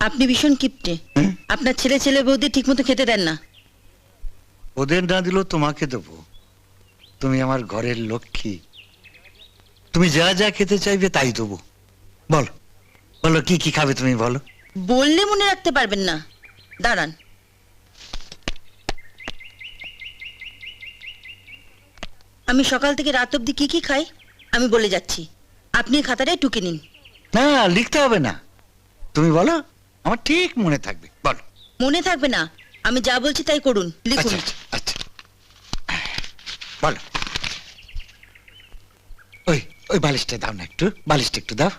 আপনি ভীষণ কিপটে। আপনার ছেলে ছেলে বৌদি ঠিক মতো খেতে দেন না। ওদের না দিলেও তোমাকে দেবো। তুমি আমার ঘরের লক্ষ্মী, তুমি যা যা খেতে চাইবে তাই দেবো। বলো বলো কি কি খাবে তুমি বলো। বললে মনে রাখতে পারবেন না, দাঁড়ান। আমি সকাল থেকে রাত অবধি কি কি খাই আমি বলে যাচ্ছি, আপনি খাতাটায় টুকে নিন। না লিখতে হবে না, তুমি বলো, আমার ঠিক মনে থাকবে। বলো। মনে থাকবে না, আমি যা বলছি তাই করুন, লিখুন। আচ্ছা আচ্ছা, বলো। ওই ওই বালিশটা দাও না, একটু বালিশটা একটু দাও।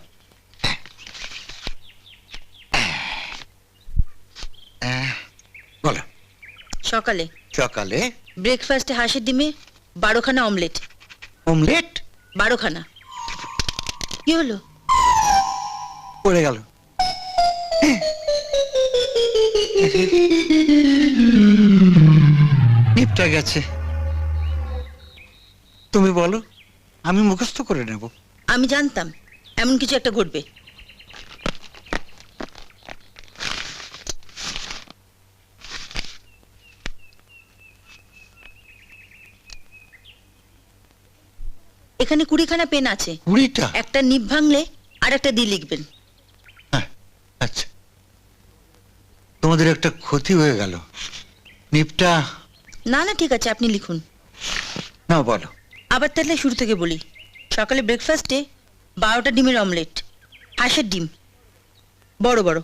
বলো। সকালে সকালে ব্রেকফাস্টে হাঁসের ডিমে 12খানা অমলেট। অমলেট? 12খানা। কি হলো? পড়ে গেল। নিপটা গেছে। তুমি বলো, আমি মুখস্থ করে নেব। আমি জানতাম এমন কিছু একটা ঘটবে। এখানে 20খানা পেন আছে। 20টা? একটা নিভ ভাঙলে আর একটা দিয়ে লিখবেন। হ্যাঁ, আচ্ছা। তোমাদের একটা ক্ষতি হয়ে গেল। নিপটা? না না ঠিক আছে, আপনি লিখুন। না বলো। আবার তাহলে শুরু থেকে বলি। সকালে ব্রেকফাস্টে 12টা ডিমের অমলেট, হাঁসের ডিম বড় বড়,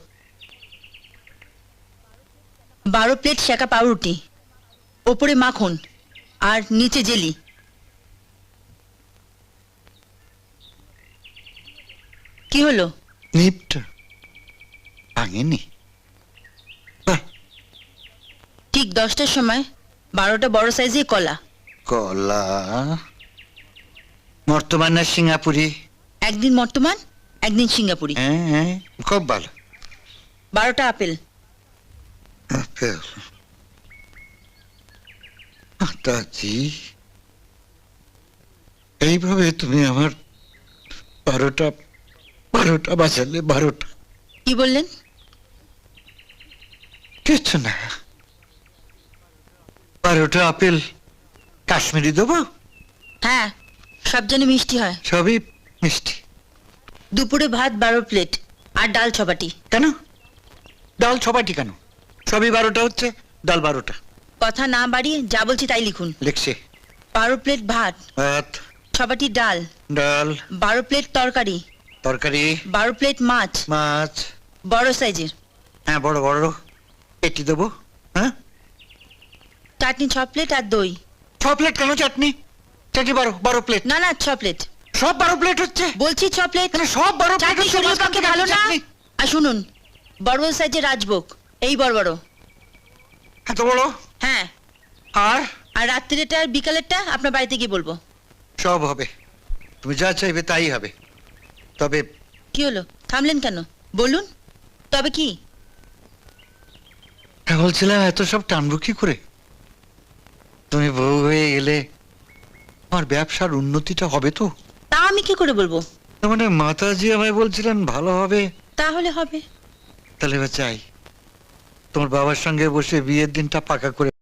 12 প্লেট সেকা পাউরুটি, ওপরে মাখন আর নিচে জেলি। কি হলো? নিপটা ভাঙেনি? বাহ, ঠিক 10টার সময় 12টা বড় সাইজের কলা। কলা বর্তমান না সিঙ্গাপুরি? একদিন বর্তমান, একদিন সিঙ্গাপুরি। হ্যাঁ হ্যাঁ, খুব ভালো। 12টা আপেল। আপেল? মাতাজি, এইভাবে তুমি আমার 12টা বাজালে। 12টা? কি বললেন? কিছু না। 12টা আপেল কাশ্মীরি দেবো? হ্যাঁ, সব যেন মিষ্টি হয়। সবই মিষ্টি। দুপুরে ভাত 12 প্লেট আর ডাল 6 বাটি। কেন ডাল 6 বাটি কেন? সবই 12টা হচ্ছে, ডাল 12টা। কথা না বাড়িয়ে যা বলছি তাই লিখুন। লিখছি। 12 প্লেট ভাত, ভাত, 6 বাটি ডাল, ডাল, 12 প্লেট তরকারি, তরকারি, 12 প্লেট মাছ মাছ। বড় সাইজের, হ্যাঁ বড় বড়। এটি দেবো? হ্যাঁ। চাটনি 6 প্লেট আর দই। 6 প্লেট কেন চাটনি? চাটনি 12 প্লেট। না না 6 প্লেট সব 12 প্লেট হচ্ছে? বলছি, 6 প্লেট। এখানে সব 12 প্লেট চাটনি হচ্ছে? শরীরের পক্ষে ভালো না। চাটনি? আর শুনুন, বড় বড় সাইজের রাজভোগ, এই বড় বড়। এত বড়? হ্যাঁ। আর আর রাত্রিটা আর বিকালেরটা আপনার বাড়িতে গিয়ে বলবো। সব হবে, তুমি যা চাইবে তাই হবে। তবে কি হলো, থামলেন কেন? বলুন, তবে কি? বলছিলাম, এত সব টানবো কি করে? তুমি বউ হয়ে গেলে আমার ব্যবসার উন্নতিটা হবে তো? তা আমি কি করে বলবো? তার মানে মাতাজি আমায় বলছিলেন ভালো হবে। তাহলে হবে। তাহলে এবার চাই তোমার বাবার সঙ্গে বসে বিয়ের দিনটা পাকা করে